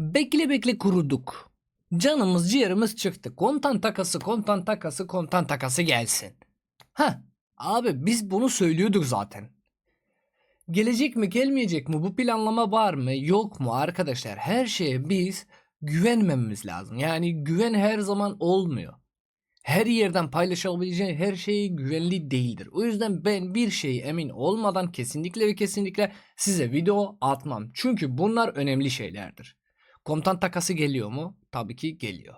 Bekle bekle kuruduk. Canımız ciğerimiz çıktı. Kontan takası, kontan takası, kontan takası gelsin. Ha, abi biz bunu söylüyorduk zaten. Gelecek mi gelmeyecek mi, bu planlama var mı yok mu arkadaşlar, her şeye biz güvenmemiz lazım. Yani güven her zaman olmuyor. Her yerden paylaşabileceğin her şey güvenli değildir. O yüzden ben bir şeye emin olmadan kesinlikle ve kesinlikle size video atmam. Çünkü bunlar önemli şeylerdir. Komutan takası geliyor mu? Tabii ki geliyor.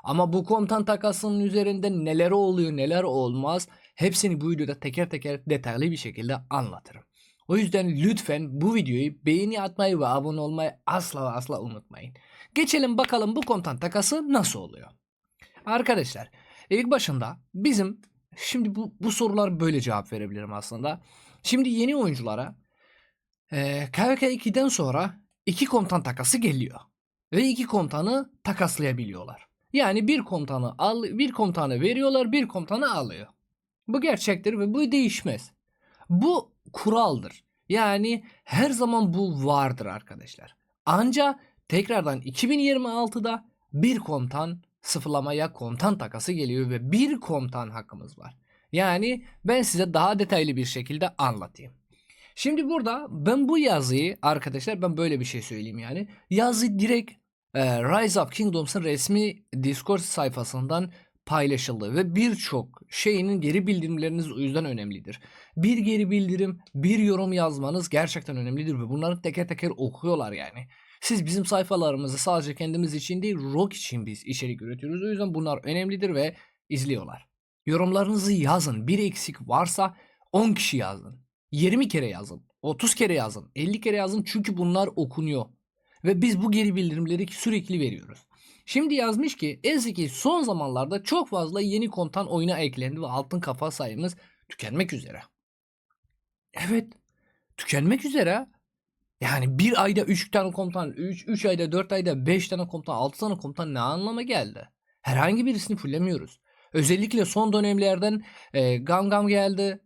Ama bu komutan takasının üzerinde neler oluyor neler olmaz hepsini bu videoda teker teker detaylı bir şekilde anlatırım. O yüzden lütfen bu videoyu beğeni atmayı ve abone olmayı asla ve asla unutmayın. Geçelim bakalım bu komutan takası nasıl oluyor. Arkadaşlar ilk başında bizim şimdi bu sorular böyle cevap verebilirim aslında. Şimdi yeni oyunculara KVK 2'den sonra iki komutan takası geliyor. Ve iki komutanı takaslayabiliyorlar. Yani bir komutanı veriyorlar, bir komutanı alıyor. Bu gerçektir ve bu değişmez. Bu kuraldır. Yani her zaman bu vardır arkadaşlar. Ancak tekrardan 2026'da bir komutan sıfırlamaya komutan takası geliyor ve bir komutan hakkımız var. Yani ben size daha detaylı bir şekilde anlatayım. Şimdi burada ben bu yazıyı arkadaşlar, ben böyle bir şey söyleyeyim yani. Yazı direkt Rise of Kingdoms'ın resmi Discord sayfasından paylaşıldı ve birçok şeyinin geri bildirimleriniz o yüzden önemlidir. Bir geri bildirim, bir yorum yazmanız gerçekten önemlidir ve bunları teker teker okuyorlar yani. Siz bizim sayfalarımızı sadece kendimiz için değil, ROG için biz içerik üretiyoruz. O yüzden bunlar önemlidir ve izliyorlar. Yorumlarınızı yazın. Bir eksik varsa 10 kişi yazın. 20 kere yazın. 30 kere yazın. 50 kere yazın çünkü bunlar okunuyor. Ve biz bu geri bildirimleri sürekli veriyoruz. Şimdi yazmış ki eski son zamanlarda çok fazla yeni kontan oyuna eklendi ve altın kafa sayımız tükenmek üzere. Evet, tükenmek üzere. Yani bir ayda 3 tane komutan, 3 ayda 4 ayda 5 tane komutan, 6 tane komutan ne anlama geldi? Herhangi birisini fullemiyoruz. Özellikle son dönemlerden Gam Gam geldi,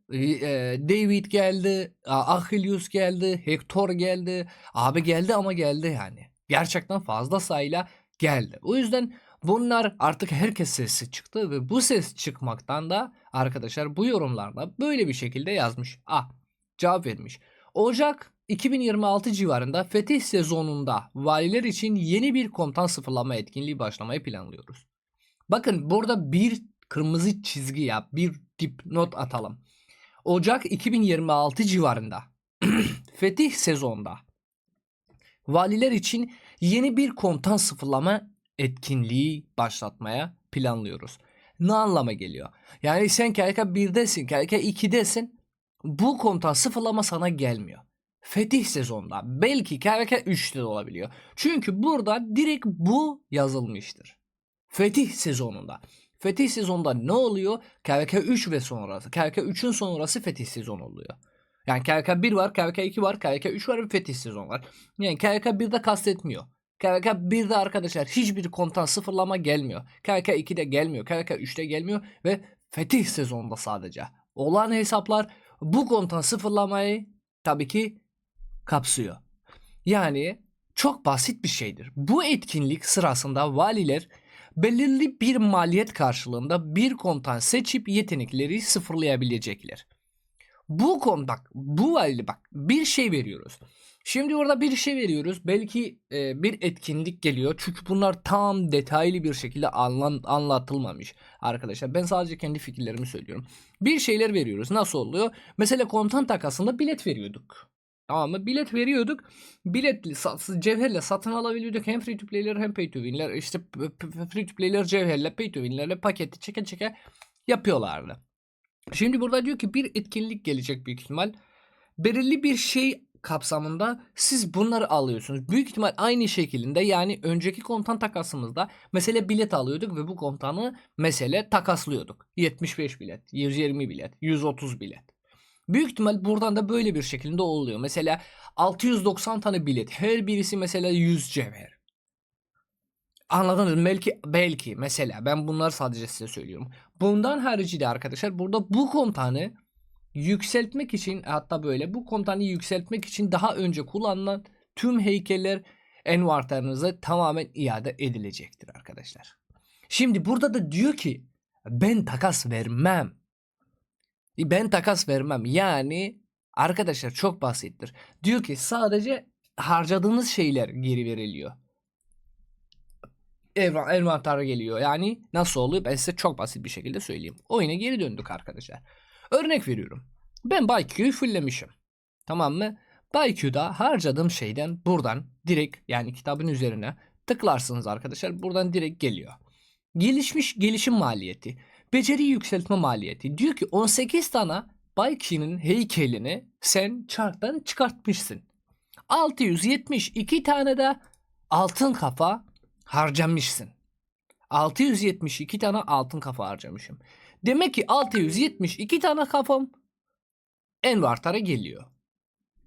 David geldi, Achilles geldi, Hector geldi. Abi geldi ama geldi yani. Gerçekten fazla sayıyla geldi. O yüzden bunlar artık herkes sesi çıktı ve bu ses çıkmaktan da arkadaşlar bu yorumlarda böyle bir şekilde yazmış. Cevap vermiş. Ocak 2026 civarında fetih sezonunda valiler için yeni bir komutan sıfırlama etkinliği başlamayı planlıyoruz. Bakın burada bir kırmızı çizgi yap, bir dipnot atalım. Ocak 2026 civarında fetih sezonunda valiler için yeni bir komutan sıfırlama etkinliği başlatmaya planlıyoruz. Ne anlama geliyor? Yani sen KK 1'desin, KK 2'desin. Bu komutan sıfırlama sana gelmiyor. Fetih sezonda belki KVK 3'te de olabiliyor. Çünkü burada direkt bu yazılmıştır. Fetih sezonunda. Fetih sezonunda ne oluyor? KVK 3 ve sonrası. KVK 3'ün sonrası fetih sezonu oluyor. Yani KVK 1 var, KVK 2 var, KVK 3 var ve fetih sezon var. Yani KVK 1'de kastetmiyor. KVK 1'de arkadaşlar hiçbir komutan sıfırlama gelmiyor. KVK 2'de gelmiyor, KVK 3'te gelmiyor ve fetih sezonunda sadece. Olan hesaplar bu komutan sıfırlamayı tabii ki kapsıyor. Yani çok basit bir şeydir. Bu etkinlik sırasında valiler belirli bir maliyet karşılığında bir komutan seçip yetenekleri sıfırlayabilecekler. Bu konu bak, bu vali bak, bir şey veriyoruz. Şimdi orada bir şey veriyoruz. Belki bir etkinlik geliyor. Çünkü bunlar tam detaylı bir şekilde anlatılmamış arkadaşlar. Ben sadece kendi fikirlerimi söylüyorum. Bir şeyler veriyoruz. Nasıl oluyor? Mesela komutan takasında bilet veriyorduk. Tamam mı? Bilet veriyorduk. Biletli cevherle satın alabiliyorduk. Hem free to play'ler hem pay to win'ler. İşte free to play'ler cevherle pay to win'lerle paketi çeke çeke yapıyorlardı. Şimdi burada diyor ki bir etkinlik gelecek büyük ihtimal. Belirli bir şey kapsamında siz bunları alıyorsunuz. Büyük ihtimal aynı şekilde yani önceki komutan takasımızda mesela bilet alıyorduk ve bu komutanı mesela takaslıyorduk. 75 bilet, 120 bilet, 130 bilet. Büyük ihtimal buradan da böyle bir şekilde oluyor. Mesela 690 tane bilet. Her birisi mesela 100 cevher. Anladınız mı? Belki mesela ben bunları sadece size söylüyorum. Bundan harici de arkadaşlar burada bu komutanı yükseltmek için, hatta böyle bu komutanı yükseltmek için daha önce kullanılan tüm heykeller envanterinize tamamen iade edilecektir arkadaşlar. Şimdi burada da diyor ki ben takas vermem. Ben takas vermem. Yani arkadaşlar çok basittir. Diyor ki sadece harcadığınız şeyler geri veriliyor. Envantere geliyor. Yani nasıl oluyor? Ben size çok basit bir şekilde söyleyeyim. Oyuna geri döndük arkadaşlar. Örnek veriyorum. Ben ByQ'yu fulllemişim. Tamam mı? ByQ'da harcadığım şeyden buradan direkt, yani kitabın üzerine tıklarsınız arkadaşlar. Buradan direkt geliyor. Gelişim maliyeti. Beceri yükseltme maliyeti. Diyor ki 18 tane ByQ'nun heykelini sen çarktan çıkartmışsın. 672 tane de altın kafa harcamışsın. 672 tane altın kafa harcamışım. Demek ki 672 tane kafam envantara geliyor.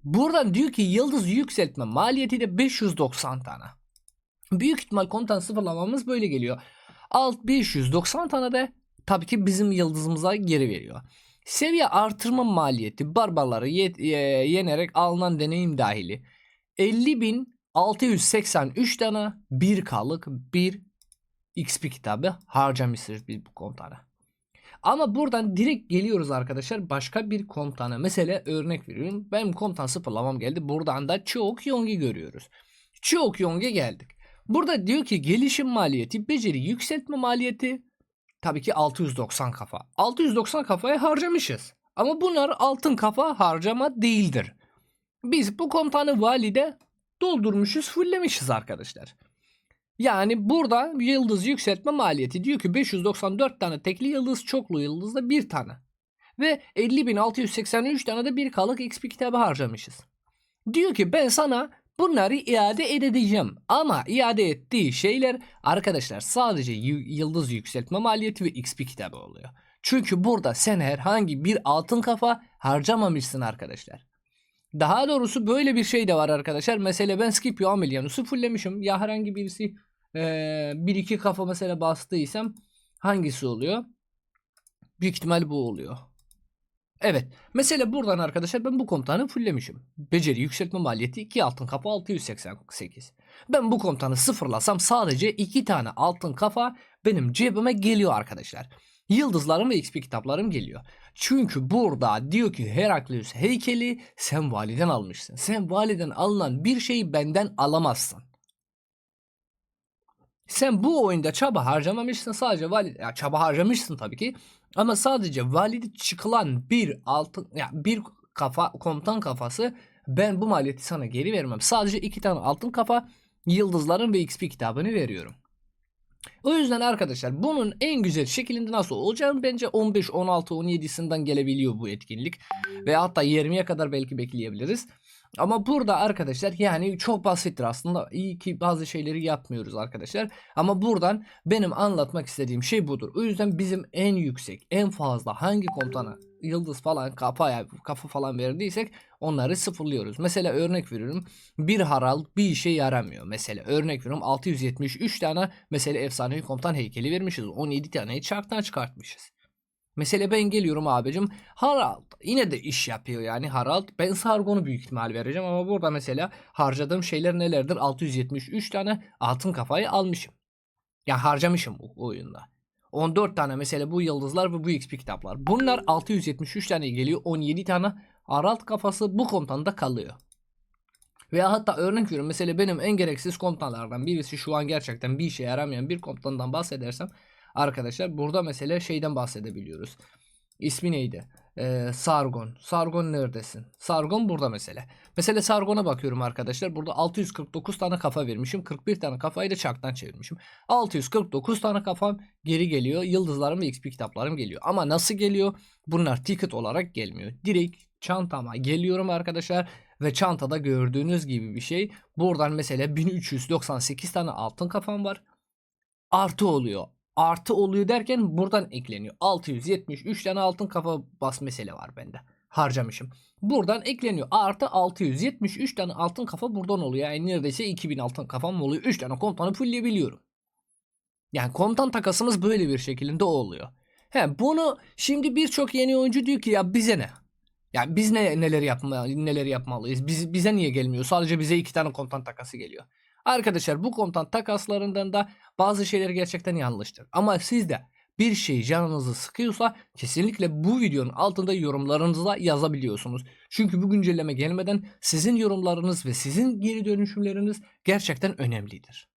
Buradan diyor ki yıldız yükseltme maliyeti de 590 tane. Büyük ihtimal komutan sıfırlamamız böyle geliyor. 590 tane de tabii ki bizim yıldızımıza geri veriyor. Seviye artırma maliyeti barbarları yenerek alınan deneyim dahili 50.683 tane 1K'lık bir XP kitabı harcamışız biz bu komutana. Ama buradan direkt geliyoruz arkadaşlar başka bir komutana. Mesela örnek veriyorum. Benim komutan sıfırlamam geldi. Buradan da Cheokyong'i görüyoruz. Cheokyong'e geldik. Burada diyor ki gelişim maliyeti, beceri yükseltme maliyeti tabii ki 690 kafa. 690 kafaya harcamışız. Ama bunlar altın kafa harcama değildir. Biz bu komutanı valide doldurmuşuz, fulllemişiz arkadaşlar. Yani burada yıldız yükseltme maliyeti diyor ki 594 tane tekli yıldız, çoklu yıldızda bir tane. Ve 50.683 tane de 1K'lık XP kitabı harcamışız. Diyor ki ben sana bunları iade edeceğim. Ama iade ettiği şeyler arkadaşlar sadece yıldız yükseltme maliyeti ve XP kitabı oluyor. Çünkü burada sen herhangi bir altın kafa harcamamışsın arkadaşlar. Daha doğrusu böyle bir şey de var arkadaşlar. Mesela ben Scipio Aemilianus'u fulllemişim. Ya herhangi birisi bir iki kafa mesela bastıysam hangisi oluyor? Büyük ihtimal bu oluyor. Evet. Mesela buradan arkadaşlar ben bu komutanı fulllemişim. Beceri yükseltme maliyeti 2 altın kafa 688. Ben bu komutanı sıfırlasam sadece 2 tane altın kafa benim cebime geliyor arkadaşlar. Yıldızlarım ve XP kitaplarım geliyor. Çünkü burada diyor ki Herakleus heykeli sen validen almışsın. Sen validen alınan bir şeyi benden alamazsın. Sen bu oyunda çaba harcamamışsın, sadece çaba harcamışsın tabii ki, ama sadece valide çıkılan bir altın bir kafa komutan kafası ben bu maliyeti sana geri vermem. Sadece 2 tane altın kafa, yıldızların ve XP kitabını veriyorum. O yüzden arkadaşlar bunun en güzel şeklinde nasıl olacağını bence 15, 16, 17'sinden gelebiliyor bu etkinlik. Ve hatta 20'ye kadar belki bekleyebiliriz. Ama burada arkadaşlar yani çok basittir aslında. İyi ki bazı şeyleri yapmıyoruz arkadaşlar. Ama buradan benim anlatmak istediğim şey budur. O yüzden bizim en yüksek, en fazla hangi komutana yıldız falan kafa falan verdiysek onları sıfırlıyoruz. Mesela örnek veriyorum. Bir Harald bir işe yaramıyor. Mesela örnek veriyorum 673 tane mesela efsanevi komutan heykeli vermişiz. 17 taneyi çarktan çıkartmışız. Mesela ben geliyorum abicim. Harald yine de iş yapıyor yani Harald. Ben Sargon'u büyük ihtimal vereceğim ama burada mesela harcadığım şeyler nelerdir? 673 tane altın kafayı almışım. Ya harcamışım bu oyunda. 14 tane mesela bu yıldızlar ve bu XP kitaplar. Bunlar 673 tane geliyor. 17 tane Harald kafası bu komutanda kalıyor. Veya hatta örnek veriyorum mesela benim en gereksiz komutanlardan birisi şu an gerçekten bir işe yaramayan bir komutandan bahsedersem arkadaşlar burada mesela şeyden bahsedebiliyoruz. İsmi neydi? Sargon. Sargon neredesin? Sargon burada mesela. Mesela Sargon'a bakıyorum arkadaşlar. Burada 649 tane kafa vermişim. 41 tane kafayı da çarktan çevirmişim. 649 tane kafam geri geliyor. Yıldızlarım ve XP kitaplarım geliyor. Ama nasıl geliyor? Bunlar ticket olarak gelmiyor. Direkt çantama geliyorum arkadaşlar. Ve çantada gördüğünüz gibi bir şey. Buradan mesela 1398 tane altın kafam var. Artı oluyor. Artı oluyor derken buradan ekleniyor. 673 tane altın kafa bas mesele var bende. Harcamışım. Buradan ekleniyor. Artı 673 tane altın kafa buradan oluyor. Yani neredeyse 2000 altın kafam oluyor. 3 tane komutanı fullleyebiliyorum. Yani komutan takasımız böyle bir şekilde oluyor. Bunu şimdi birçok yeni oyuncu diyor ki ya bize ne? Yani biz neler yapmalıyız? Bize niye gelmiyor? Sadece bize 2 tane komutan takası geliyor. Arkadaşlar bu komutan takaslarından da bazı şeyler gerçekten yanlıştır. Ama siz de bir şey canınızı sıkıyorsa kesinlikle bu videonun altında yorumlarınızla yazabiliyorsunuz. Çünkü bu güncelleme gelmeden sizin yorumlarınız ve sizin geri dönüşümleriniz gerçekten önemlidir.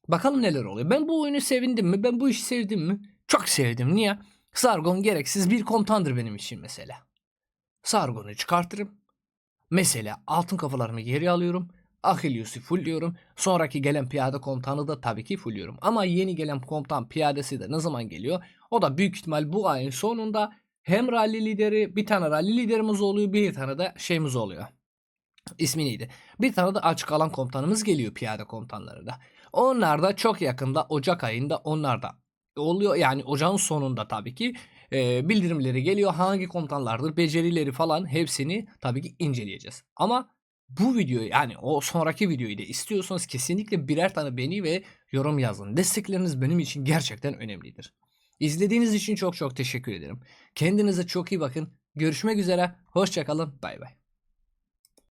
Bakalım neler oluyor. Ben bu oyunu sevindim mi? Ben bu işi sevdim mi? Çok sevdim. Niye? Sargon gereksiz bir komutandır benim için mesela. Sargon'u çıkartırım. Mesela altın kafalarımı geri alıyorum. Achillius'u fullliyorum. Sonraki gelen piyade komutanı da tabii ki fullliyorum. Ama yeni gelen komutan piyadesi de ne zaman geliyor? O da büyük ihtimal bu ayın sonunda hem rally lideri, bir tane rally liderimiz oluyor, bir tane de şeyimiz oluyor. İsmi neydi? Bir tane de açık alan komutanımız geliyor, piyade komutanları da. Onlar da çok yakında Ocak ayında onlar da oluyor. Yani ocağın sonunda tabii ki bildirimleri geliyor. Hangi komutanlardır, becerileri falan hepsini tabii ki inceleyeceğiz. Ama bu videoyu, yani o sonraki videoyu da istiyorsanız kesinlikle birer tane beğeni ve yorum yazın. Destekleriniz benim için gerçekten önemlidir. İzlediğiniz için çok çok teşekkür ederim. Kendinize çok iyi bakın. Görüşmek üzere. Hoşça kalın. Bay bay.